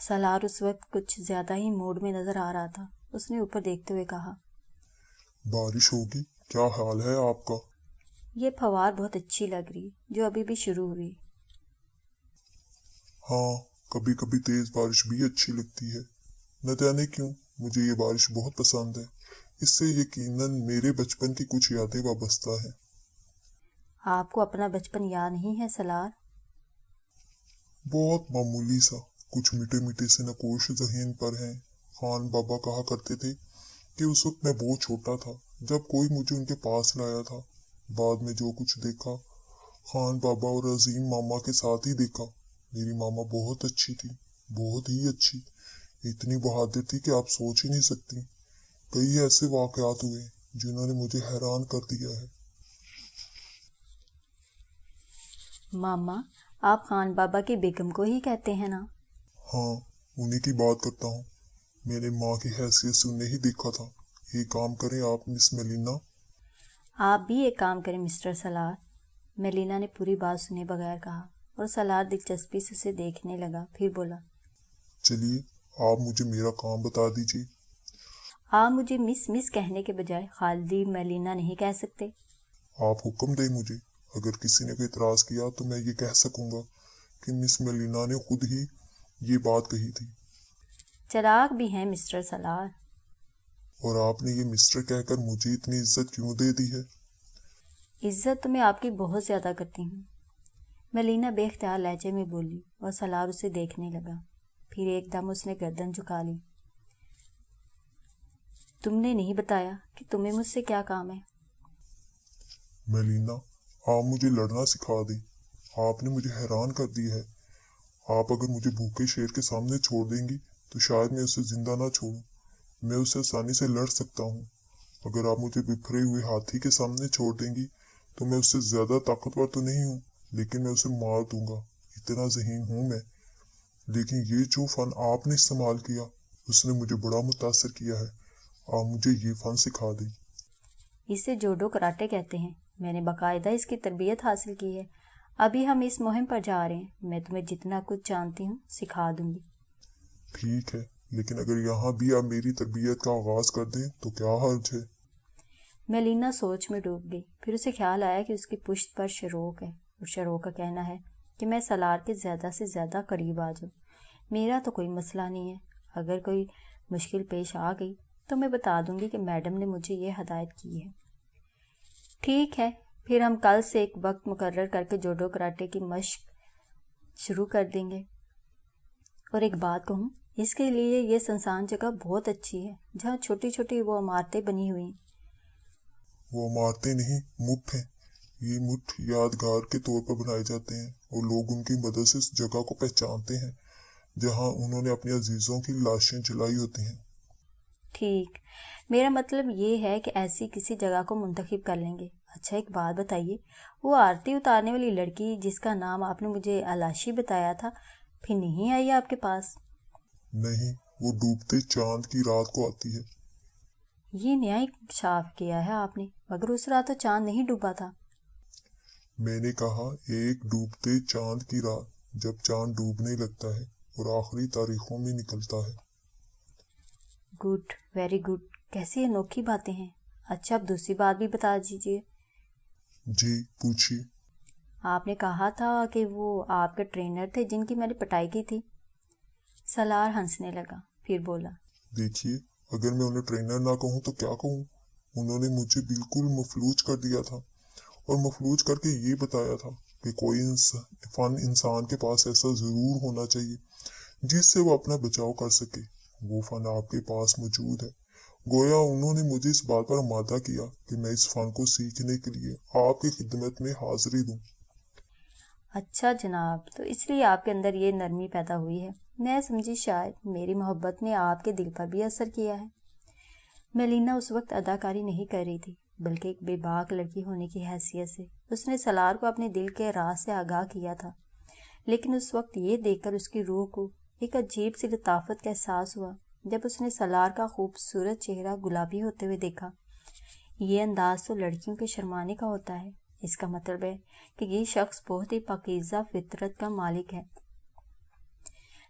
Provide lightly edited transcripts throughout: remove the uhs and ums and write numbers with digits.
سالار اس وقت کچھ زیادہ ہی موڈ میں نظر آ رہا تھا۔ اس نے اوپر دیکھتے ہوئے کہا، بارش ہوگی؟ کیا حال ہے آپ کا؟ یہ پھوار بہت اچھی لگ رہی جو ابھی بھی شروع ہوئی۔ ہاں، کبھی کبھی تیز بارش بھی اچھی لگتی ہے، نہ جانے کیوں مجھے یہ بارش بہت پسند ہے۔ اس سے یقیناً میرے بچپن کی کچھ یادیں وابستہ ہیں۔ آپ کو اپنا بچپن یاد نہیں ہے سالار؟ بہت معمولی سا، کچھ میٹھے میٹھے سے نقوش ذہن پر ہیں۔ خان بابا کہا کرتے تھے کہ اس وقت میں بہت چھوٹا تھا جب کوئی مجھے ان کے پاس لایا تھا۔ بعد میں جو کچھ دیکھا خان بابا اور عظیم ماما کے ساتھ ہی دیکھا۔ میری ماما بہت اچھی تھی، بہت ہی اچھی، اتنی بہادر تھی کہ آپ سوچ ہی نہیں سکتی۔ کئی ایسے واقعات ہوئے جنہوں نے مجھے حیران کر دیا ہے۔ ماما، آپ خان بابا کی بیگم کو ہی کہتے ہیں نا؟ ہاں، انہیں کی بات کرتا ہوں۔ میں نے ماں کی حیثیت سے انہیں ہی دیکھا تھا۔ ایک کام کریں آپ مس میلینا۔ آپ بھی ایک کام کریں مسٹر سالار، میلینا نے پوری بات سنے بغیر کہا، اور سالار دلچسپی سے اسے دیکھنے لگا، پھر بولا، چلیے آپ مجھے میرا کام بتا دیجیے۔ آپ مجھے مس کہنے کے بجائے خالدی میلینا نہیں کہہ سکتے؟ آپ حکم دیں مجھے۔ اگر کسی نے کوئی اعتراض کیا تو میں یہ کہہ سکوں گا کہ مس میلینا نے خود ہی یہ بات کہی تھی۔ چراغ بھی ہیں مسٹر سالار۔ اور آپ نے یہ مسٹر کہہ کر مجھے اتنی عزت کیوں دے دی ہے؟ عزت تو میں آپ کی بہت زیادہ کرتی ہوں، میلینا بے اختیار لہجے میں بولی، اور سالار اسے دیکھنے لگا۔ پھر ایک دم اس نے گردن جھکا لی۔ تم نے نہیں بتایا کہ تمہیں مجھ سے کیا کام ہے؟ میلینا، آپ مجھے لڑنا سکھا دیں۔ آپ نے مجھے حیران کر دی ہے۔ آپ اگر مجھے بھوکے شیر کے سامنے چھوڑ دیں گی تو شاید میں اسے زندہ نہ چھوڑوں۔ میں اسے آسانی سے لڑ سکتا ہوں۔ اگر آپ مجھے بکھرے ہوئے ہاتھی کے سامنے چھوڑ دیں گی تو میں اس سے زیادہ طاقتور تو نہیں ہوں، لیکن میں اسے مار دوں گا، اتنا ذہین ہوں میں۔ لیکن یہ جو فن آپ نے استعمال کیا اس نے مجھے بڑا متاثر کیا ہے۔ آپ مجھے یہ فن سکھا دیں۔ اسے جوڈو کراٹے کہتے ہیں، میں نے باقاعدہ اس کی تربیت حاصل کی ہے۔ ابھی ہم اس مہم پر جا رہے ہیں، میں تمہیں جتنا کچھ جانتی ہوں سکھا دوں گی۔ ٹھیک ہے، لیکن اگر یہاں بھی آپ میری تربیت کا آغاز کر دیں تو کیا حرج ہے؟ میلینا سوچ میں ڈوب گئی، پھر اسے خیال آیا کہ اس کی پشت پر شروق ہے، اور شروق کا کہنا ہے کہ میں سالار کے زیادہ سے زیادہ قریب آ جاؤں۔ میرا تو کوئی مسئلہ نہیں ہے، اگر کوئی مشکل پیش آ گئی تو میں بتا دوں گی کہ میڈم نے مجھے یہ ہدایت کی ہے۔ ٹھیک ہے، پھر ہم کل سے ایک وقت مقرر کر کے جوڈو کراٹے کی مشق شروع کر دیں گے۔ اور ایک بات کہوں، اس کے لیے یہ سنسان جگہ بہت اچھی ہے، جہاں چھوٹی چھوٹی وہ عمارتیں بنی ہوئی ہیں۔ وہ عمارتیں نہیں، مٹھ ہیں۔ یہ مٹھ یادگار کے طور پر بنائے جاتے ہیں اور لوگ ان کی مدد سے اس جگہ کو پہچانتے ہیں جہاں انہوں نے اپنی عزیزوں کی لاشیں جلائی ہوتی ہیں۔ ٹھیک، میرا مطلب یہ ہے کہ ایسی کسی جگہ کو منتخب کر لیں گے۔ اچھا ایک بات بتائیے، وہ آرتی اتارنے والی لڑکی جس کا نام آپ نے مجھے علاشی بتایا تھا، پھر نہیں آئی آپ کے پاس؟ نہیں، وہ ڈوبتے چاند کی رات کو آتی ہے۔ یہ نیا انکشاف کیا ہے آپ نے، مگر اس رات تو چاند نہیں ڈوبا تھا۔ میں نے کہا ایک ڈوبتے چاند کی رات، جب چاند ڈوبنے لگتا ہے اور آخری تاریخوں میں نکلتا ہے۔ گڈ، ویری گڈ، کیسی انوکھی باتیں ہیں۔ اچھا اب دوسری بات بھی بتا دیجیے۔ جی پوچھیے۔ آپ نے کہا تھا کہ وہ آپ کے ٹرینر تھے جن کی میں نے پٹائی کی تھی۔ سالار ہنسنے لگا، پھر بولا، دیکھیے، اگر میں انہیں ٹرینر نہ کہوں تو کیا کہوں؟ انہوں نے مجھے بالکل مفلوج کر دیا تھا، اور مفلوج کر کے یہ بتایا تھا کہ کوئی فن انسان کے پاس ایسا ضرور ہونا چاہیے جس سے وہ اپنا بچاؤ کر سکے۔ وہ فن آپ کے پاس موجود ہے۔ گویا انہوں نے مجھے اس بات پر آمادہ کیا کہ میں اس فن کو سیکھنے کے لیے آپ کی خدمت میں حاضری دوں۔ اچھا جناب، تو اس لیے آپ کے اندر یہ نرمی پیدا ہوئی ہے۔ میں سمجھی شاید میری محبت نے آپ کے دل پر بھی اثر کیا ہے۔ میلینا اس وقت اداکاری نہیں کر رہی تھی، بلکہ ایک بے باک لڑکی ہونے کی حیثیت سے اس نے سالار کو اپنے دل کے راز سے آگاہ کیا تھا۔ لیکن اس وقت یہ دیکھ کر اس کی روح کو ایک عجیب سی لطافت کا احساس ہوا جب اس نے سالار کا خوبصورت چہرہ گلابی ہوتے ہوئے دیکھا۔ یہ انداز تو لڑکیوں کے شرمانے کا ہوتا ہے۔ اس کا مطلب ہے کہ یہ شخص بہت ہی پاکیزہ فطرت کا مالک ہے۔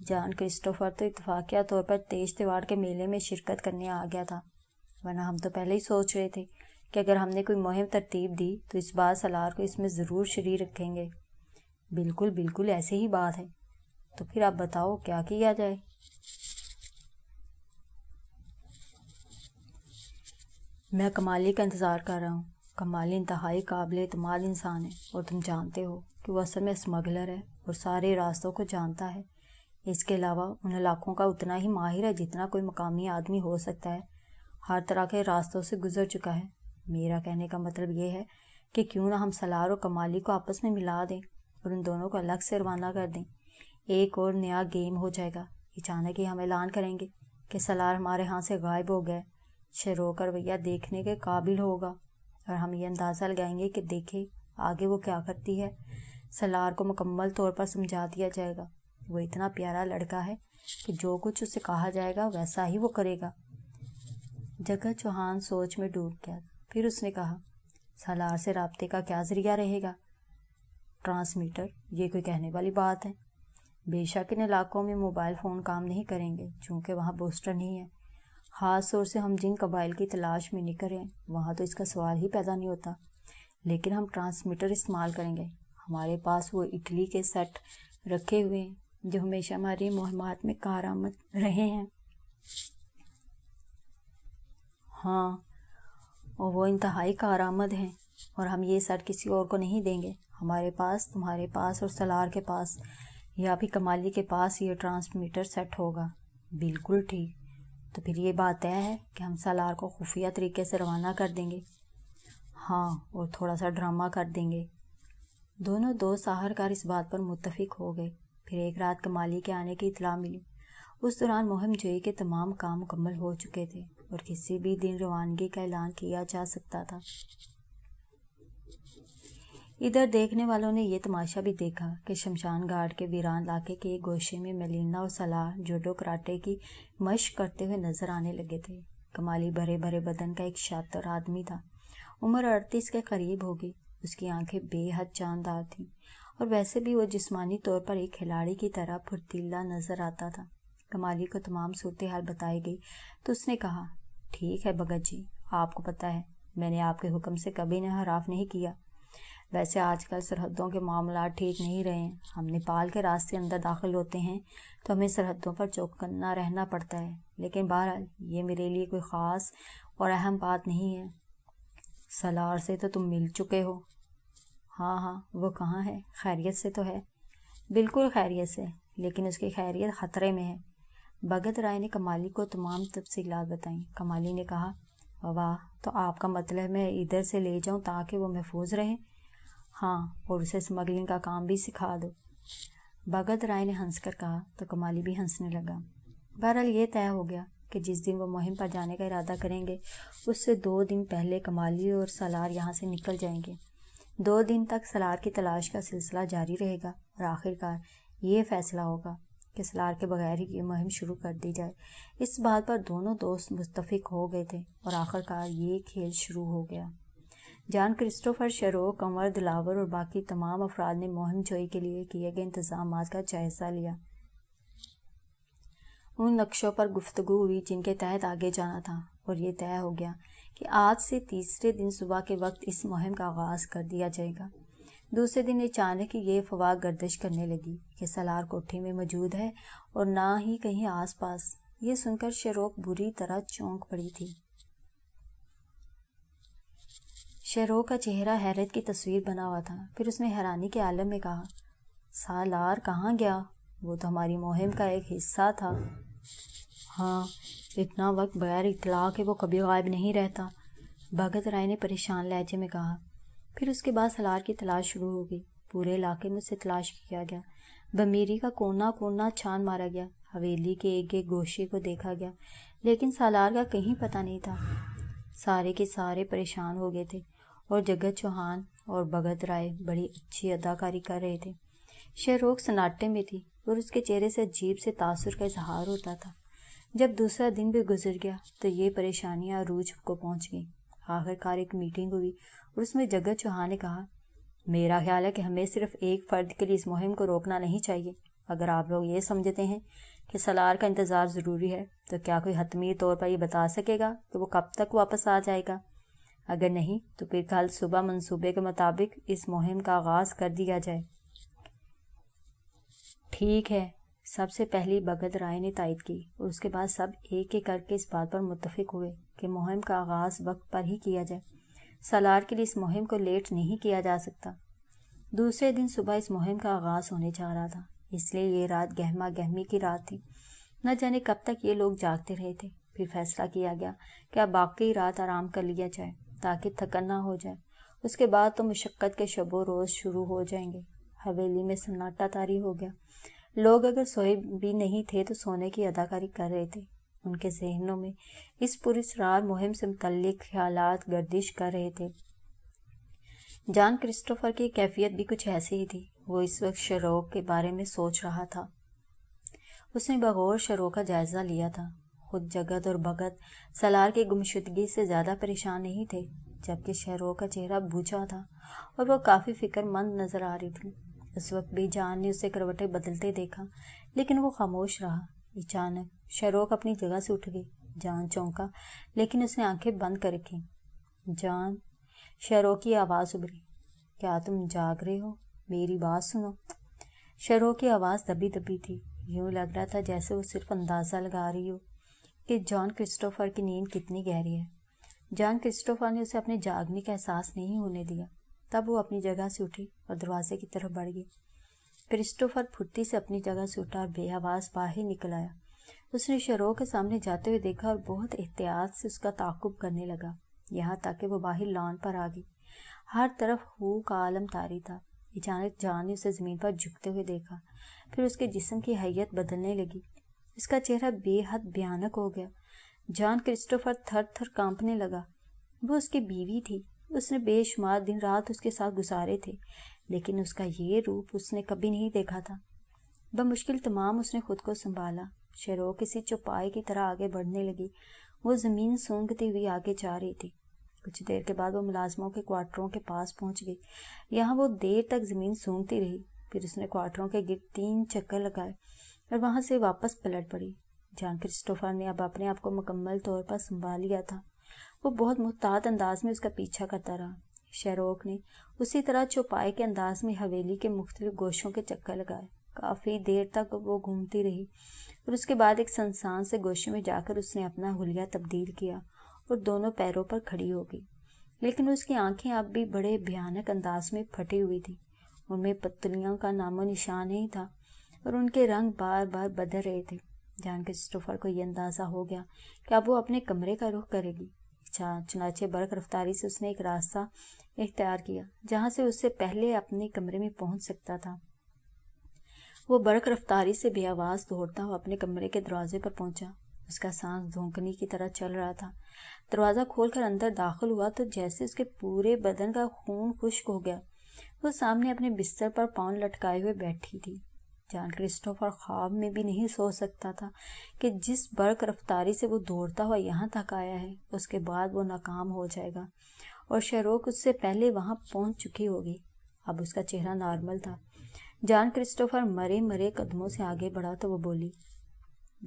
جان کرسٹوفر تو اتفاقیہ طور پر تیز تیوار کے میلے میں شرکت کرنے آ گیا تھا، ورنہ ہم تو پہلے ہی سوچ رہے تھے کہ اگر ہم نے کوئی مہم ترتیب دی تو اس بار سالار کو اس میں ضرور شریک رکھیں گے۔ بالکل بالکل ایسے ہی بات ہے، تو پھر آپ بتاؤ کیا کیا جائے؟ میں کمالی کا انتظار کر رہا ہوں۔ کمالی انتہائی قابل اعتماد انسان ہے، اور تم جانتے ہو کہ وہ اصل میں اسمگلر ہے اور سارے راستوں کو جانتا ہے۔ اس کے علاوہ ان علاقوں کا اتنا ہی ماہر ہے جتنا کوئی مقامی آدمی ہو سکتا ہے، ہر طرح کے راستوں سے گزر چکا ہے۔ میرا کہنے کا مطلب یہ ہے کہ کیوں نہ ہم سالار اور کمالی کو آپس میں ملا دیں اور ان دونوں کو الگ سے روانہ کر دیں۔ ایک اور نیا گیم ہو جائے گا۔ اچانک ہی ہم اعلان کریں گے کہ سالار ہمارے ہاں سے غائب ہو گیا۔ شیروک کا رویہ دیکھنے کے قابل ہوگا، اور ہم یہ اندازہ لگائیں گے کہ دیکھیں آگے وہ کیا کرتی ہے۔ سالار کو مکمل طور پر سمجھا دیا جائے گا۔ وہ اتنا پیارا لڑکا ہے کہ جو کچھ اسے کہا جائے گا ویسا ہی وہ کرے گا۔ جگت چوہان سوچ میں ڈوب گیا، پھر اس نے کہا، سالار سے رابطے کا کیا ذریعہ رہے گا؟ ٹرانسمیٹر؟ یہ کوئی کہنے والی بات ہے؟ بے شک ان علاقوں میں موبائل فون کام نہیں کریں گے، چونکہ وہاں بوسٹر نہیں ہے۔ خاص طور سے ہم جن قبائل کی تلاش میں نکلے ہیں وہاں تو اس کا سوال ہی پیدا نہیں ہوتا، لیکن ہم ٹرانسمیٹر استعمال کریں گے۔ ہمارے پاس وہ اٹلی کے سیٹ رکھے ہوئے ہیں جو ہمیشہ ہماری مہمات میں کارآمد رہے ہیں۔ ہاں، اور وہ انتہائی کارآمد ہیں، اور ہم یہ سیٹ کسی اور کو نہیں دیں گے۔ ہمارے پاس، تمہارے پاس اور سالار کے پاس، یا بھی کمالی کے پاس یہ ٹرانسمیٹر سیٹ ہوگا۔ بالکل ٹھیک، تو پھر یہ بات طے ہے کہ ہم سالار کو خفیہ طریقے سے روانہ کر دیں گے۔ ہاں، اور تھوڑا سا ڈرامہ کر دیں گے۔ دونوں دوست ساحر کار اس بات پر متفق ہو گئے۔ پھر ایک رات کمالی کے آنے کی اطلاع ملی۔ اس دوران مہم جوئی کے تمام کام مکمل ہو چکے تھے اور کسی بھی دن روانگی کا اعلان کیا جا سکتا تھا۔ ادھر دیکھنے والوں نے یہ تماشا بھی دیکھا کہ شمشان گھاٹ کے ویران علاقے کے ایک گوشے میں میلینا اور سالار جوڈو کراٹے کی مشق کرتے ہوئے نظر آنے لگے تھے۔ کمالی بھرے بھرے بدن کا ایک شاطر آدمی تھا، عمر 38 کے قریب ہوگی۔ اس کی آنکھیں بے حد جاندار تھیں، اور ویسے بھی وہ جسمانی طور پر ایک کھلاڑی کی طرح پھرتیلا نظر آتا تھا۔ کمالی کو تمام صورتحال بتائی گئی تو اس نے کہا، ٹھیک ہے بھگت جی، آپ کو پتہ ہے میں نے آپ کے حکم سے کبھی انحراف نہیں کیا۔ ویسے آج کل سرحدوں کے معاملات ٹھیک نہیں رہے ہیں۔ ہم نیپال کے راستے اندر داخل ہوتے ہیں تو ہمیں سرحدوں پر چوکنا رہنا پڑتا ہے، لیکن بہرحال یہ میرے لیے کوئی خاص اور اہم بات نہیں ہے۔ سالار سے تو تم مل چکے ہو؟ ہاں، وہ کہاں ہے؟ خیریت سے تو ہے؟ بالکل خیریت سے، لیکن اس کی خیریت خطرے میں ہے۔ بھگت رائے نے کمالی کو تمام تفصیلات بتائیں۔ کمالی نے کہا، واہ، تو آپ کا مطلب میں ادھر سے لے جاؤں تاکہ وہ محفوظ رہے؟ ہاں، اور اسے اسمگلنگ کا کام بھی سکھا دو۔ بھگت رائے نے ہنس کر کہا تو کمالی بھی ہنسنے لگا۔ بہرحال یہ طے ہو گیا کہ جس دن وہ مہم پر جانے کا ارادہ کریں گے اس سے 2 دن پہلے کمالی اور سالار یہاں سے نکل جائیں گے۔ 2 دن تک سالار کی تلاش کا سلسلہ جاری رہے گا، اور آخرکار یہ فیصلہ ہوگا کہ سالار کے بغیر ہی یہ مہم شروع کر دی جائے۔ اس بات پر دونوں دوست متفق ہو گئے تھے، اور آخرکار یہ کھیل شروع ہو گیا۔ جان کرسٹوفر، شیروک، کنور، دلاور اور باقی تمام افراد نے مہم جوئی کے لیے کیے گئے انتظامات کا جائزہ لیا۔ ان نقشوں پر گفتگو ہوئی جن کے تحت آگے جانا تھا، اور یہ طے ہو گیا کہ آج سے تیسرے دن صبح کے وقت اس مہم کا آغاز کر دیا جائے گا۔ دوسرے دن اچانک یہ افواہ گردش کرنے لگی کہ سالار کوٹھی میں موجود ہے اور نہ ہی کہیں آس پاس۔ یہ سن کر شیروک بری طرح چونک پڑی تھی۔ شیروک کا چہرہ حیرت کی تصویر بنا ہوا تھا۔ پھر اس نے حیرانی کے عالم میں کہا، سالار کہاں گیا؟ وہ تو ہماری مہم کا ایک حصہ تھا۔ ہاں، اتنا وقت بغیر اطلاع کہ وہ کبھی غائب نہیں رہتا، بھگت رائے نے پریشان لہجے میں کہا۔ پھر اس کے بعد سالار کی تلاش شروع ہو گئی۔ پورے علاقے میں اسے تلاش کیا گیا، بمیری کا کونا کونا چھان مارا گیا، حویلی کے ایک ایک گوشے کو دیکھا گیا، لیکن سالار کا کہیں پتہ نہیں تھا۔ سارے کے سارے پریشان ہو گئے تھے، اور جگت چوہان اور بھگت رائے بڑی اچھی اداکاری کر رہے تھے۔ شیروک سناٹے میں تھی، اور اس کے چہرے سے عجیب سے تاثر کا اظہار ہوتا تھا۔ جب دوسرا دن بھی گزر گیا تو یہ پریشانیاں عروج کو پہنچ گئیں۔ آخرکار ایک میٹنگ ہوئی، اور اس میں جگت چوہان نے کہا، میرا خیال ہے کہ ہمیں صرف ایک فرد کے لیے اس مہم کو روکنا نہیں چاہیے۔ اگر آپ لوگ یہ سمجھتے ہیں کہ سالار کا انتظار ضروری ہے تو کیا کوئی حتمی طور پر یہ بتا سکے گا کہ وہ کب تک واپس آ جائے گا؟ اگر نہیں تو پھر کل صبح منصوبے کے مطابق اس مہم کا آغاز کر دیا جائے۔ ٹھیک ہے، سب سے پہلی بھگت رائے نے تائید کی اور اس کے بعد سب ایک ایک کر کے اس بات پر متفق ہوئے کہ مہم کا آغاز وقت پر ہی کیا جائے۔ سالار کے لیے اس مہم کو لیٹ نہیں کیا جا سکتا۔ دوسرے دن صبح اس مہم کا آغاز ہونے جا رہا تھا، اس لیے یہ رات گہما گہمی کی رات تھی۔ نہ جانے کب تک یہ لوگ جاگتے رہے تھے۔ پھر فیصلہ کیا گیا کہ اب باقی رات آرام کر لیا جائے تاکہ تھکن نہ ہو جائے۔ اس کے بعد تو مشقت کے شب و روز شروع ہو جائیں گے۔ حویلی میں سناٹا طاری ہو گیا۔ لوگ اگر سوئے بھی نہیں تھے تو سونے کی اداکاری کر رہے تھے۔ ان کے ذہنوں میں اس پراسرار مہم سے متعلق خیالات گردش کر رہے تھے۔ جان کرسٹوفر کی کیفیت بھی کچھ ایسی ہی تھی۔ وہ اس وقت شروق کے بارے میں سوچ رہا تھا۔ اس نے بغور شروع کا جائزہ لیا تھا۔ خود جگت اور بھگت سالار کی گمشدگی سے زیادہ پریشان نہیں تھے، جبکہ شروق کا چہرہ بوجھا تھا اور وہ کافی فکر مند نظر آ رہی تھی۔ اس وقت بھی جان نے اسے کروٹیں بدلتے دیکھا، لیکن وہ خاموش رہا۔ اچانک شروق اپنی جگہ سے اٹھ گئی۔ جان چونکا، لیکن اس نے آنکھیں بند کر رکھی۔ جان، شروق کی آواز ابھری، کیا تم جاگ رہے ہو؟ میری بات سنو۔ شروق کی آواز دبی دبی تھی، یوں لگ رہا تھا جیسے وہ صرف اندازہ لگا رہی ہو کہ جان کرسٹوفر کی نیند کتنی گہری ہے۔ جان کرسٹوفر نے اسے اپنے جاگنے کا احساس نہیں ہونے دیا۔ تب وہ اپنی جگہ سے اٹھی اور دروازے کی طرف بڑھ گئی۔ کرسٹوفر پھرتی سے اپنی جگہ سے اٹھا اور بے آواز باہر نکل آیا۔ اس نے شروق کے سامنے جاتے ہوئے دیکھا اور بہت احتیاط سے اس کا تعاقب کرنے لگا، یہاں تک کہ وہ باہر لان پر آ گئی۔ ہر طرف ہو کا عالم طاری تھا۔ اچانک جان نے اسے زمین پر جھکتے ہوئے دیکھا، پھر اس کے جسم کی حیت بدلنے لگی۔ اس کا چہرہ بے حد بھیانک ہو گیا۔ جان کرسٹوفر تھر تھر کانپنے لگا۔ وہ اس کی بیوی تھی، اس نے بے شمار دن رات اس کے ساتھ گزارے تھے، لیکن اس کا یہ روپ اس نے کبھی نہیں دیکھا تھا۔ بمشکل تمام اس نے خود کو سنبھالا۔ شروق کسی چوپائے کی طرح آگے بڑھنے لگی۔ وہ زمین سونگھتی ہوئی آگے جا رہی تھی۔ کچھ دیر کے بعد وہ ملازموں کے کوارٹروں کے پاس پہنچ گئی۔ یہاں وہ دیر تک زمین سونگھتی رہی، پھر اس نے کوارٹروں کے گرد 3 چکر لگائے اور وہاں سے واپس پلٹ پڑی۔ جان کرسٹوفر نے اب اپنے آپ کو مکمل طور پر سنبھال لیا تھا۔ وہ بہت محتاط انداز میں اس کا پیچھا کرتا رہا۔ شروق نے اسی طرح چوپائے کے انداز میں حویلی کے مختلف گوشوں کے چکر لگائے۔ کافی دیر تک وہ گھومتی رہی اور اس کے بعد ایک سنسان سے گوشے میں جا کر اس نے اپنا حلیہ تبدیل کیا اور دونوں پیروں پر کھڑی ہو گئی۔ لیکن اس کی آنکھیں اب بھی بڑے بھیانک انداز میں پھٹی ہوئی تھیں، ان میں پتلیوں کا نام و نشان نہیں تھا اور ان کے رنگ بار بار بدل رہے تھے۔ جان کرسٹوفر کو یہ اندازہ ہو گیا کہ اب وہ اپنے کمرے کا رخ کرے گی۔ چنانچہ برق رفتاری سے اس نے ایک راستہ اختیار کیا جہاں سے اس سے پہلے اپنے کمرے میں پہنچ سکتا تھا۔ وہ برق رفتاری سے بے آواز دوڑتا ہوا اپنے کمرے کے دروازے پر پہنچا۔ اس کا سانس دھونکنے کی طرح چل رہا تھا۔ دروازہ کھول کر اندر داخل ہوا تو جیسے اس کے پورے بدن کا خون خشک ہو گیا۔ وہ سامنے اپنے بستر پر پاؤں لٹکائے ہوئے بیٹھی تھی۔ جان کرسٹوفر خواب میں بھی نہیں سوچ سکتا تھا کہ جس برق رفتاری سے وہ دوڑتا ہوا یہاں تک آیا ہے، اس کے بعد وہ ناکام ہو جائے گا اور شروق اس سے پہلے وہاں پہنچ چکی ہوگی۔ اب اس کا چہرہ نارمل تھا۔ جان کرسٹوفر مرے مرے قدموں سے آگے بڑھا تو وہ بولی،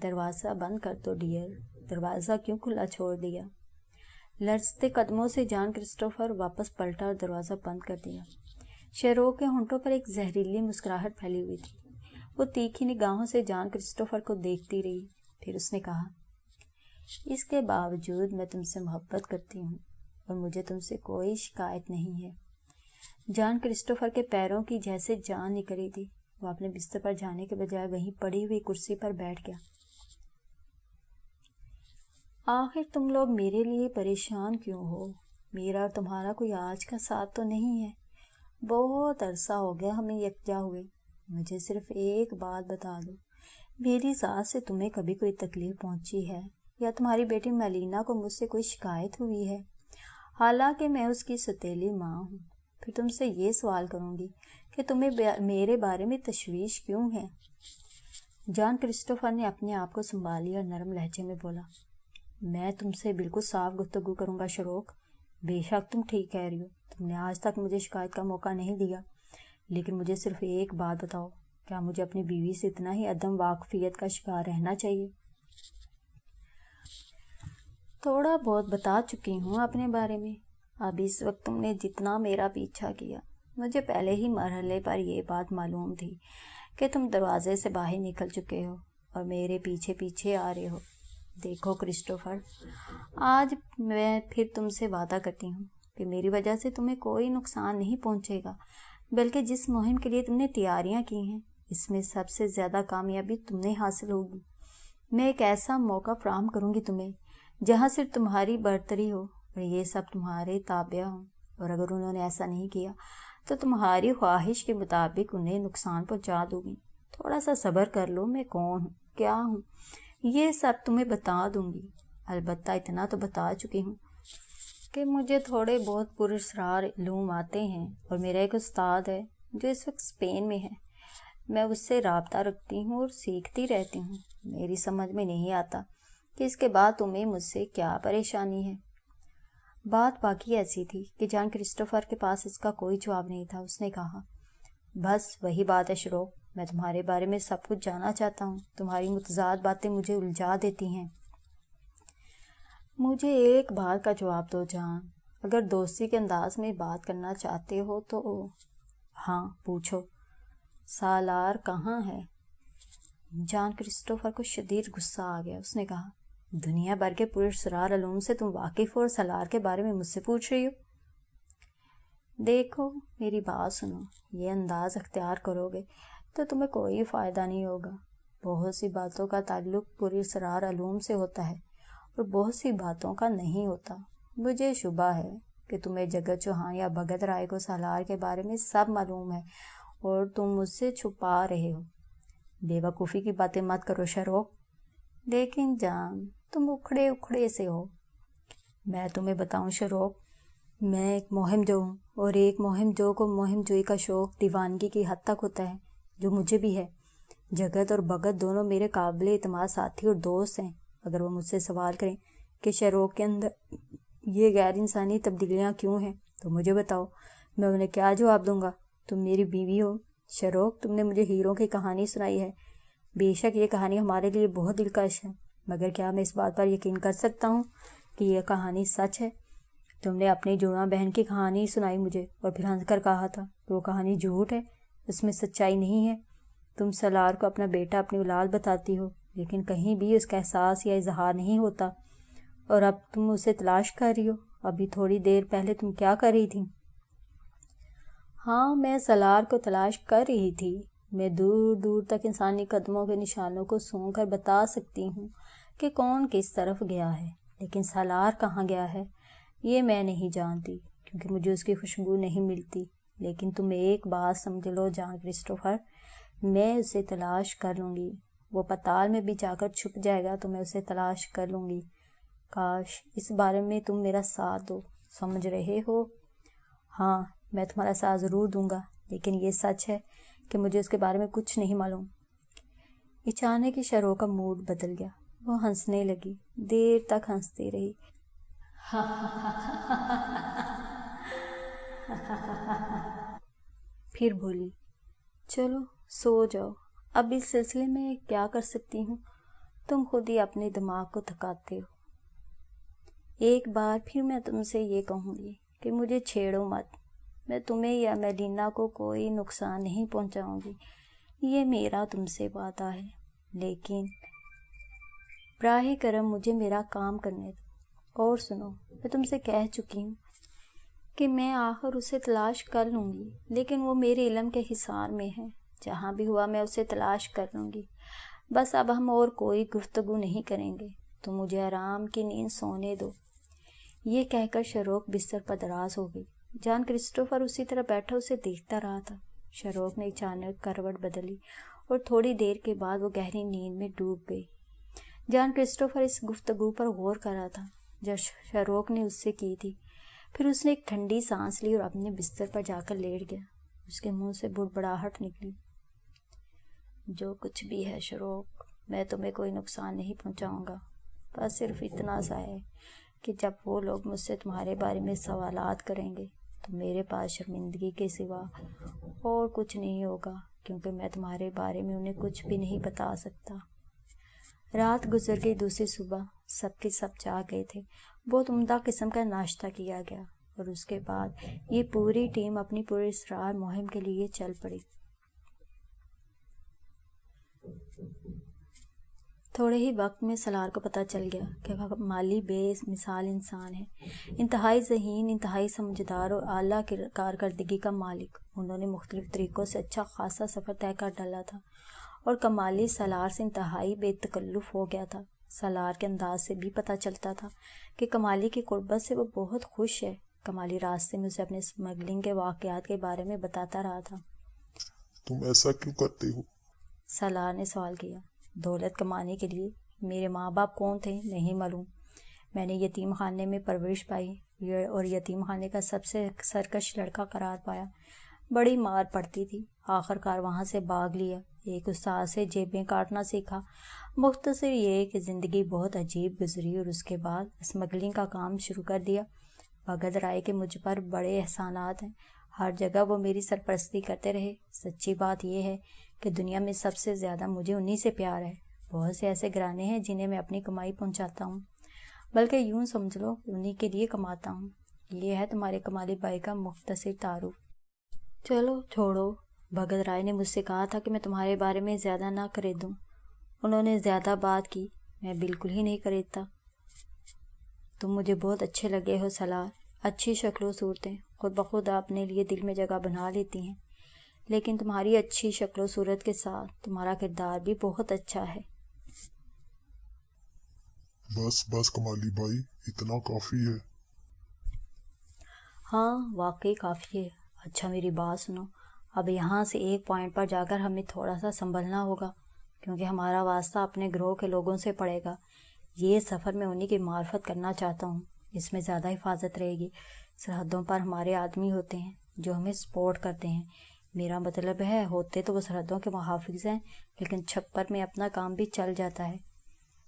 دروازہ بند کر دو ڈیئر، دروازہ کیوں کھلا چھوڑ دیا؟ لرزتے قدموں سے جان کرسٹوفر واپس پلٹا اور دروازہ بند کر دیا۔ شروق کے ہونٹوں پر ایک زہریلی مسکراہٹ پھیلی ہوئی تھی۔ وہ تیکھی نگاہوں سے جان کرسٹوفر کو دیکھتی رہی، پھر اس نے کہا، اس کے باوجود میں تم سے محبت کرتی ہوں اور مجھے تم سے کوئی شکایت نہیں ہے۔ جان کرسٹوفر کے پیروں کی جیسے جان نکلی تھی۔ وہ اپنے بستر پر جانے کے بجائے وہیں پڑی ہوئی کرسی پر بیٹھ گیا۔ آخر تم لوگ میرے لیے پریشان کیوں ہو؟ میرا اور تمہارا کوئی آج کا ساتھ تو نہیں ہے۔ بہت عرصہ ہو گیا ہمیں یکجا ہوئے۔ مجھے صرف ایک بات بتا دو، میری ذات سے تمہیں کبھی کوئی تکلیف پہنچی ہے یا تمہاری بیٹی ملینا کو مجھ سے کوئی شکایت ہوئی ہے؟ حالانکہ میں اس کی ستیلی ماں ہوں۔ پھر تم سے یہ سوال کروں گی کہ تمہیں میرے بارے میں تشویش کیوں ہے؟ جان کرسٹوفر نے اپنے آپ کو سنبھالی اور نرم لہجے میں بولا، میں تم سے بالکل صاف گفتگو کروں گا شروق۔ بے شک تم ٹھیک کہہ رہی ہو، تم نے آج تک مجھے شکایت کا موقع نہیں دیا، لیکن مجھے صرف ایک بات بتاؤ، کیا مجھے اپنی بیوی سے اتنا ہی عدم واقفیت کا شکار رہنا چاہیے؟ تھوڑا بہت بتا چکی ہوں اپنے بارے میں. اب اس وقت تم نے جتنا میرا پیچھا کیا، مجھے پہلے ہی مرحلے پر یہ بات معلوم تھی کہ تم دروازے سے باہر نکل چکے ہو اور میرے پیچھے پیچھے آ رہے ہو. دیکھو کرسٹوفر، آج میں پھر تم سے وعدہ کرتی ہوں کہ میری وجہ سے تمہیں کوئی نقصان نہیں پہنچے گا، بلکہ جس مہم کے لیے تم نے تیاریاں کی ہیں اس میں سب سے زیادہ کامیابی تمہیں حاصل ہوگی. میں ایک ایسا موقع فراہم کروں گی تمہیں جہاں صرف تمہاری برتری ہو اور یہ سب تمہارے تابع ہوں، اور اگر انہوں نے ایسا نہیں کیا تو تمہاری خواہش کے مطابق انہیں نقصان پہنچا دوں گی. تھوڑا سا صبر کر لو، میں کون ہوں، کیا ہوں، یہ سب تمہیں بتا دوں گی. البتہ اتنا تو بتا چکی ہوں کہ مجھے تھوڑے بہت پراسرار علوم آتے ہیں، اور میرا ایک استاد ہے جو اس وقت اسپین میں ہے. میں اس سے رابطہ رکھتی ہوں اور سیکھتی رہتی ہوں. میری سمجھ میں نہیں آتا کہ اس کے بعد تمہیں مجھ سے کیا پریشانی ہے. بات باقی ایسی تھی کہ جان کرسٹوفر کے پاس اس کا کوئی جواب نہیں تھا. اس نے کہا، بس وہی بات ہے شروق، میں تمہارے بارے میں سب کچھ جاننا چاہتا ہوں. تمہاری متضاد باتیں مجھے الجھا دیتی ہیں. مجھے ایک بات کا جواب دو جان، اگر دوستی کے انداز میں بات کرنا چاہتے ہو تو. ہاں پوچھو. سالار کہاں ہے؟ جان کرسٹوفر کو شدید غصہ آ گیا. اس نے کہا، دنیا بھر کے پراسرار علوم سے تم واقف ہو اور سالار کے بارے میں مجھ سے پوچھ رہی ہو؟ دیکھو میری بات سنو، یہ انداز اختیار کرو گے تو تمہیں کوئی فائدہ نہیں ہوگا. بہت سی باتوں کا تعلق پراسرار علوم سے ہوتا ہے اور بہت سی باتوں کا نہیں ہوتا. مجھے شبہ ہے کہ تمہیں جگت چوہان یا بھگت رائے کو سالار کے بارے میں سب معلوم ہے اور تم مجھ سے چھپا رہے ہو. بے وقوفی کی باتیں مت کرو شروق. لیکن جان تم اکھڑے اکھڑے سے ہو. میں تمہیں بتاؤں شروق، میں ایک مہم جو ہوں، اور ایک مہم جو کو مہم جوئی کا شوق دیوانگی کی حد تک ہوتا ہے، جو مجھے بھی ہے. جگت اور بھگت دونوں میرے قابل اعتماد ساتھی اور دوست ہیں. اگر وہ مجھ سے سوال کریں کہ شروق کے اندر یہ غیر انسانی تبدیلیاں کیوں ہیں تو مجھے بتاؤ، میں انہیں کیا جواب دوں گا؟ تم میری بیوی ہو شروق، تم نے مجھے ہیروں کی کہانی سنائی ہے. بے شک یہ کہانی ہمارے لیے بہت دلکش ہے، مگر کیا میں اس بات پر یقین کر سکتا ہوں کہ یہ کہانی سچ ہے؟ تم نے اپنی جڑواں بہن کی کہانی سنائی مجھے اور پھر ہنس کر کہا تھا کہ وہ کہانی جھوٹ ہے، اس میں سچائی نہیں ہے. تم سالار کو اپنا بیٹا، اپنی اولاد بتاتی ہو، لیکن کہیں بھی اس کا احساس یا اظہار نہیں ہوتا. اور اب تم اسے تلاش کر رہی ہو. ابھی تھوڑی دیر پہلے تم کیا کر رہی تھی؟ ہاں میں سالار کو تلاش کر رہی تھی. میں دور دور تک انسانی قدموں کے نشانوں کو سونگھ کر بتا سکتی ہوں کہ کون کس طرف گیا ہے، لیکن سالار کہاں گیا ہے یہ میں نہیں جانتی، کیونکہ مجھے اس کی خوشبو نہیں ملتی. لیکن تم ایک بات سمجھ لو جان کرسٹوفر، میں اسے تلاش کر لوں گی. وہ پتال میں بھی جا کر چھپ جائے گا تو میں اسے تلاش کر لوں گی. کاش اس بارے میں تم میرا ساتھ دو. سمجھ رہے ہو؟ ہاں میں تمہارا ساتھ ضرور دوں گا، لیکن یہ سچ ہے کہ مجھے اس کے بارے میں کچھ نہیں معلوم. اچانک ہی شروق کا موڈ بدل گیا. وہ ہنسنے لگی، دیر تک ہنستی رہی. پھر بولی، چلو سو جاؤ. اب اس سلسلے میں کیا کر سکتی ہوں؟ تم خود ہی اپنے دماغ کو تھکاتے ہو. ایک بار پھر میں تم سے یہ کہوں گی کہ مجھے چھیڑو مت. میں تمہیں یا میلینا کو کوئی نقصان نہیں پہنچاؤں گی، یہ میرا تم سے وعدہ ہے. لیکن براہ کرم مجھے میرا کام کرنے دو. اور سنو، میں تم سے کہہ چکی ہوں کہ میں آخر اسے تلاش کر لوں گی، لیکن وہ میرے علم کے حصار میں ہے. جہاں بھی ہوا میں اسے تلاش کر لوں گی. بس اب ہم اور کوئی گفتگو نہیں کریں گے، تو مجھے آرام کی نیند سونے دو. یہ کہہ کر شروق بستر پر دراز ہو گئی. جان کرسٹوفر اسی طرح بیٹھا اسے دیکھتا رہا تھا. شروق نے اچانک کروٹ بدلی اور تھوڑی دیر کے بعد وہ گہری نیند میں ڈوب گئی. جان کرسٹوفر اس گفتگو پر غور کر رہا تھا جو شروق نے اس سے کی تھی. پھر اس نے ایک ٹھنڈی سانس لی اور اپنے بستر پر جا کر لیٹ گیا. اس کے منہ سے بڑبڑاہٹ نکلی. جو کچھ بھی ہے شروق، میں تمہیں کوئی نقصان نہیں پہنچاؤں گا. بس صرف اتنا سا ہے کہ جب وہ لوگ مجھ سے تمہارے بارے میں سوالات کریں گے تو میرے پاس شرمندگی کے سوا اور کچھ نہیں ہوگا، کیونکہ میں تمہارے بارے میں انہیں کچھ بھی نہیں بتا سکتا۔ رات گزر گئی، دوسری صبح سب کے سب جا گئے تھے۔ بہت عمدہ قسم کا ناشتہ کیا گیا اور اس کے بعد یہ پوری ٹیم اپنی پراسرار مہم کے لیے چل پڑی۔ تھوڑے ہی وقت میں سالار کو پتہ چل گیا کہ وہ مالی بے مثال انسان ہے، انتہائی ذہین، انتہائی سمجھدار اور اعلیٰ کارکردگی کا مالک۔ انہوں نے مختلف طریقوں سے اچھا خاصا سفر طے کر ڈالا تھا اور کمالی سالار سے انتہائی بے تکلف ہو گیا تھا۔ سالار کے انداز سے بھی پتہ چلتا تھا کہ کمالی کی قربت سے وہ بہت خوش ہے۔ کمالی راستے میں اسے اپنے اسمگلنگ کے واقعات کے بارے میں بتاتا رہا تھا۔ تم ایسا کیوں کرتے ہو؟ سالار نے سوال کیا۔ دولت کمانے کے لیے۔ میرے ماں باپ کون تھے نہیں معلوم۔ میں نے یتیم خانے میں پرورش پائی اور یتیم خانے کا سب سے سرکش لڑکا قرار پایا۔ بڑی مار پڑتی تھی، آخر کار وہاں سے بھاگ لیا۔ ایک استاد سے جیبیں کاٹنا سیکھا۔ مختصر یہ کہ زندگی بہت عجیب گزری اور اس کے بعد اسمگلنگ کا کام شروع کر دیا۔ بھگت رائے کے مجھ پر بڑے احسانات ہیں، ہر جگہ وہ میری سرپرستی کرتے رہے۔ سچی بات یہ ہے کہ دنیا میں سب سے زیادہ مجھے انہی سے پیار ہے۔ بہت سے ایسے گھرانے ہیں جنہیں میں اپنی کمائی پہنچاتا ہوں، بلکہ یوں سمجھ لو انہی کے لیے کماتا ہوں۔ یہ ہے تمہارے کمالی بھائی کا مختصر تعارف۔ چلو چھوڑو، بھگت رائے نے مجھ سے کہا تھا کہ میں تمہارے بارے میں زیادہ نہ خریدوں۔ انہوں نے زیادہ بات کی، میں بالکل ہی نہیں خریدتا۔ تم مجھے بہت اچھے لگے ہو سالار۔ اچھی شکل و صورتیں خود بخود اپنے لیے دل میں جگہ بنا لیتی ہیں، لیکن تمہاری اچھی شکل و صورت کے ساتھ تمہارا کردار بھی بہت اچھا ہے۔ بس بس کمالی بھائی، اتنا کافی ہے۔ ہاں واقعی کافی ہے۔ اچھا میری بات سنو، اب یہاں سے ایک پوائنٹ پر جا کر ہمیں تھوڑا سا سنبھلنا ہوگا، کیونکہ ہمارا واسطہ اپنے گروہ کے لوگوں سے پڑے گا۔ یہ سفر میں انہی کی معرفت کرنا چاہتا ہوں، اس میں زیادہ حفاظت رہے گی۔ سرحدوں پر ہمارے آدمی ہوتے ہیں جو ہمیں سپورٹ کرتے ہیں۔ میرا مطلب ہے ہوتے تو وہ سرحدوں کے محافظ ہیں، لیکن چھپر میں اپنا کام بھی چل جاتا ہے۔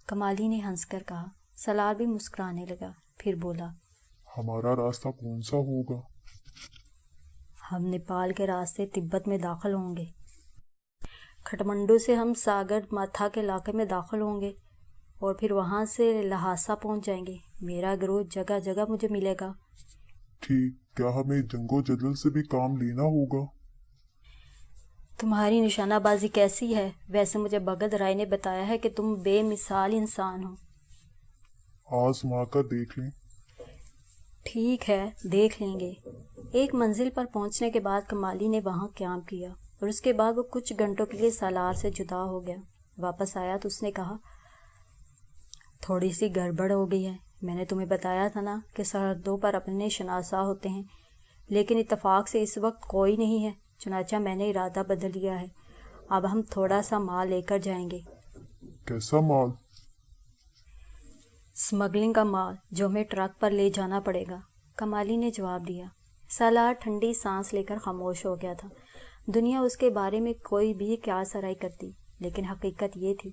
کمالی نے ہنس کر کہا۔ سالار بھی مسکرانے لگا، پھر بولا، ہمارا راستہ کون سا ہوگا؟ ہم نیپال کے راستے تبت میں داخل ہوں گے۔ کھٹمنڈو سے ہم ساگر ماتھا کے علاقے میں داخل ہوں گے اور پھر وہاں سے لہاسا پہنچ جائیں گے۔ میرا گروہ جگہ جگہ مجھے ملے گا۔ ٹھیک، کیا ہمیں جنگ و جدل سے بھی کام لینا ہوگا؟ تمہاری نشانہ بازی کیسی ہے؟ ویسے مجھے بھگت رائے نے بتایا ہے کہ تم بے مثال انسان ہو۔ آزما کر دیکھ لیں۔ ٹھیک ہے، دیکھ لیں گے۔ ایک منزل پر پہنچنے کے بعد کمالی نے وہاں قیام کیا اور اس کے بعد وہ کچھ گھنٹوں کے لیے سالار سے جدا ہو گیا۔ واپس آیا تو اس نے کہا، تھوڑی سی گڑبڑ ہو گئی ہے۔ میں نے تمہیں بتایا تھا نا کہ سرحدوں پر اپنے شناسا ہوتے ہیں، لیکن اتفاق سے اس وقت کوئی نہیں ہے، چنانچہ میں نے ارادہ بدل لیا ہے۔ اب ہم تھوڑا سا مال لے کر جائیں گے۔ کیسا مال؟ اسمگلنگ کا مال جو ہمیں ٹرک پر لے جانا پڑے گا، کمالی نے جواب دیا۔ سالار ٹھنڈی سانس لے کر خاموش ہو گیا تھا۔ دنیا اس کے بارے میں کوئی بھی قیاس آرائی کرتی، لیکن حقیقت یہ تھی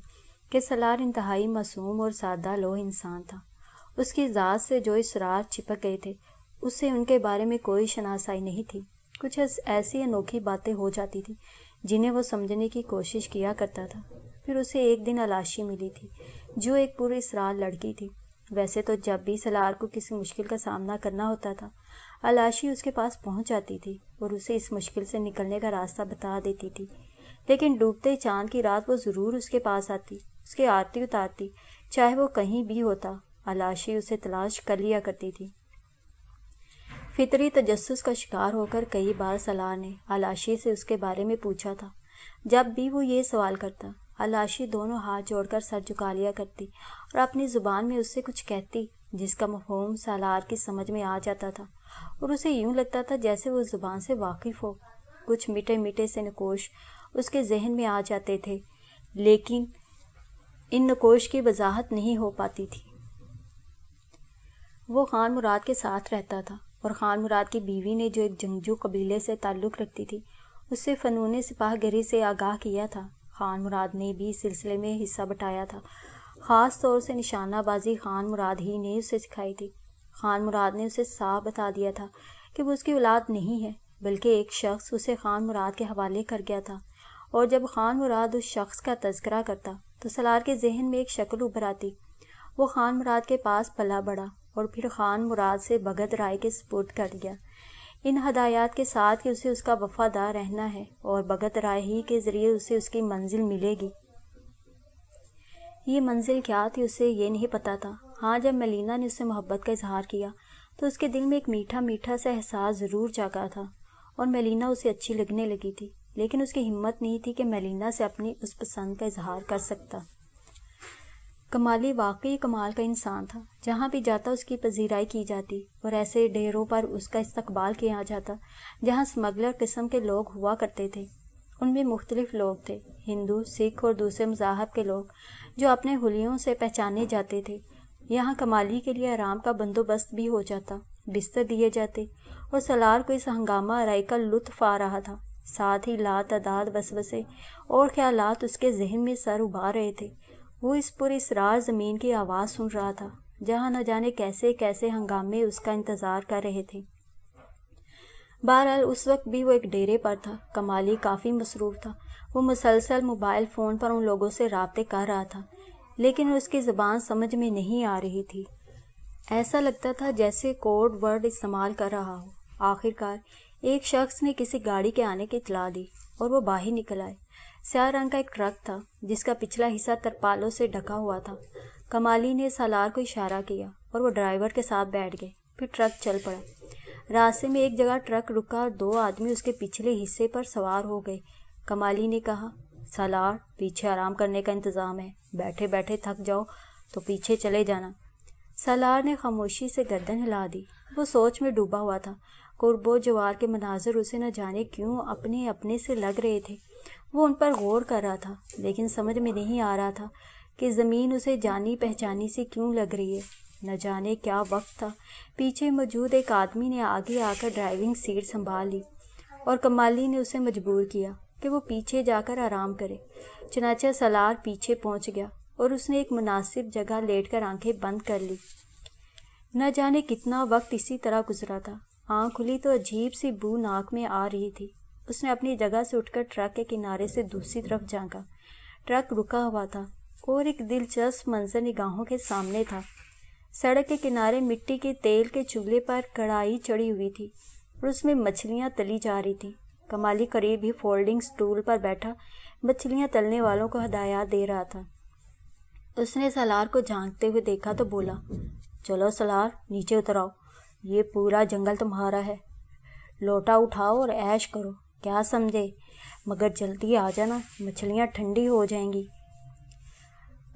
کہ سالار انتہائی معصوم اور سادہ لوح انسان تھا۔ اس کی ذات سے جو اسرار چپک گئے تھے، اس سے ان کے بارے میں کوئی شناسائی نہیں تھی۔ کچھ ایسی انوکھی باتیں ہو جاتی تھی جنہیں وہ سمجھنے کی کوشش کیا کرتا تھا۔ پھر اسے ایک دن علاشی ملی تھی جو ایک پر اسرار لڑکی تھی۔ ویسے تو جب بھی سالار کو کسی مشکل کا سامنا کرنا ہوتا تھا، علاشی اس کے پاس پہنچ جاتی تھی اور اسے اس مشکل سے نکلنے کا راستہ بتا دیتی تھی۔ لیکن ڈوبتے چاند کی رات وہ ضرور اس کے پاس آتی، اس کی آرتی اتارتی، چاہے وہ کہیں بھی ہوتا۔ علاشی اسے تلاش کر لیا کرتی تھی۔ فطری تجسس کا شکار ہو کر کئی بار سالار نے علاشی سے اس کے بارے میں پوچھا تھا۔ جب بھی وہ یہ سوال کرتا، علاشی دونوں ہاتھ جوڑ کر سر جھکا لیا کرتی اور اپنی زبان میں اس سے کچھ کہتی جس کا مفہوم سالار کی سمجھ میں آ جاتا تھا، اور اسے یوں لگتا تھا جیسے وہ زبان سے واقف ہو۔ کچھ میٹھے میٹھے سے نقوش اس کے ذہن میں آ جاتے تھے، لیکن ان نقوش کی وضاحت نہیں ہو پاتی تھی۔ وہ خان مراد کے ساتھ رہتا تھا اور خان مراد کی بیوی نے جو ایک جنگجو قبیلے سے تعلق رکھتی تھی، اس سے فنون سپاہ گری سے آگاہ کیا تھا۔ خان مراد نے بھی اس سلسلے میں حصہ بٹایا تھا، خاص طور سے نشانہ بازی خان مراد ہی نے اسے سکھائی تھی۔ خان مراد نے اسے صاف بتا دیا تھا کہ وہ اس کی اولاد نہیں ہے، بلکہ ایک شخص اسے خان مراد کے حوالے کر گیا تھا اور جب خان مراد اس شخص کا تذکرہ کرتا تو سالار کے ذہن میں ایک شکل ابھر آتی۔ وہ خان مراد کے پاس پلا بڑھا اور پھر خان مراد سے بھگت رائے کے سپرد کر دیا، ان ہدایات کے ساتھ کہ اسے اس کا وفادار رہنا ہے اور بھگت رائے ہی کے ذریعے اسے اس کی منزل ملے گی۔ یہ منزل کیا تھی اسے یہ نہیں پتا تھا۔ ہاں، جب ملینا نے اسے محبت کا اظہار کیا تو اس کے دل میں ایک میٹھا میٹھا سا احساس ضرور جاگا تھا اور ملینا اسے اچھی لگنے لگی تھی، لیکن اس کی ہمت نہیں تھی کہ ملینا سے اپنی اس پسند کا اظہار کر سکتا۔ کمالی واقعی کمال کا انسان تھا، جہاں بھی جاتا اس کی پذیرائی کی جاتی اور ایسے ڈیروں پر اس کا استقبال کیا جاتا جہاں اسمگلر قسم کے لوگ ہوا کرتے تھے۔ ان میں مختلف لوگ تھے، ہندو، سکھ اور دوسرے مذاہب کے لوگ جو اپنے حلیوں سے پہچانے جاتے تھے۔ یہاں کمالی کے لیے آرام کا بندوبست بھی ہو جاتا، بستر دیے جاتے اور سالار کو اس ہنگامہ آرائی کا لطف آ رہا تھا۔ ساتھ ہی لاتعداد وسوسے اور خیالات اس کے ذہن میں سر ابھار رہے تھے۔ وہ اس پر اسرار زمین کی آواز سن رہا تھا جہاں نہ جانے کیسے کیسے ہنگامے اس کا انتظار کر رہے تھے۔ بہرحال اس وقت بھی وہ ایک ڈیرے پر تھا۔ کمالی کافی مصروف تھا، وہ مسلسل موبائل فون پر ان لوگوں سے رابطے کر رہا تھا، لیکن اس کی زبان سمجھ میں نہیں آ رہی تھی۔ ایسا لگتا تھا جیسے کوڈ ورڈ استعمال کر رہا ہو۔ آخرکار ایک شخص نے کسی گاڑی کے آنے کی اطلاع دی اور وہ باہر نکل آئے۔ سیاہ رنگ کا ایک ٹرک تھا جس کا پچھلا حصہ ترپالوں سے ڈھکا ہوا تھا۔ کمالی نے سالار کو اشارہ کیا اور وہ ڈرائیور کے ساتھ بیٹھ گئے، پھر ٹرک چل پڑا۔ راستے میں ایک جگہ ٹرک رکا اور 2 آدمی اس کے پچھلے حصے پر سوار ہو گئے۔ کمالی نے کہا، سالار، پیچھے آرام کرنے کا انتظام ہے، بیٹھے بیٹھے تھک جاؤ تو پیچھے چلے جانا۔ سالار نے خاموشی سے گردن ہلا دی۔ وہ سوچ میں ڈوبا ہوا تھا۔ قرب و جوار کے مناظر اسے نہ جانے کیوں اپنے اپنے سے لگ رہے تھے۔ وہ ان پر غور کر رہا تھا، لیکن سمجھ میں نہیں آ رہا تھا کہ زمین اسے جانی پہچانی سے کیوں لگ رہی ہے۔ نہ جانے کیا وقت تھا، پیچھے موجود ایک آدمی نے آگے آ کر ڈرائیونگ سیٹ سنبھال لی اور کمالی نے اسے مجبور کیا کہ وہ پیچھے جا کر آرام کرے۔ چنانچہ سالار پیچھے پہنچ گیا اور اس نے ایک مناسب جگہ لیٹ کر آنکھیں بند کر لی۔ نہ جانے کتنا وقت اسی طرح گزرا تھا۔ آنکھ کھلی تو عجیب سی بو ناک میں آ رہی تھی۔ اس نے اپنی جگہ سے اٹھ کر ٹرک کے کنارے سے دوسری طرف جھانکا۔ ٹرک رکا ہوا تھا اور ایک دلچسپ منظر نگاہوں کے سامنے تھا۔ سڑک کے کنارے مٹی کے تیل کے چولہے پر کڑھائی چڑھی ہوئی تھی اور اس میں مچھلیاں تلی جا رہی تھیں۔ کمالی قریب ہی فولڈنگ سٹول پر بیٹھا مچھلیاں تلنے والوں کو ہدایات دے رہا تھا۔ اس نے سالار کو جھانکتے ہوئے دیکھا تو بولا، چلو سالار، نیچے اتر آؤ، یہ پورا جنگل تمہارا ہے، لوٹا اٹھاؤ اور عیش کرو، کیا سمجھے؟ مگر جلدی آ جانا، مچھلیاں ٹھنڈی ہو جائیں گی۔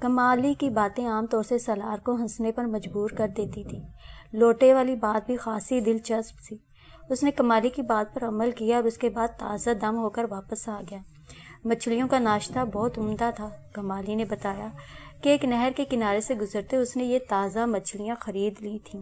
کمالی کی باتیں عام طور سے سالار کو ہنسنے پر مجبور کر دیتی تھی۔ لوٹے والی بات بھی خاصی دلچسپ تھی۔ اس نے کمالی کی بات پر عمل کیا اور اس کے بعد تازہ دم ہو کر واپس آ گیا۔ مچھلیوں کا ناشتہ بہت عمدہ تھا۔ کمالی نے بتایا کہ ایک نہر کے کنارے سے گزرتے اس نے یہ تازہ مچھلیاں خرید لی تھیں۔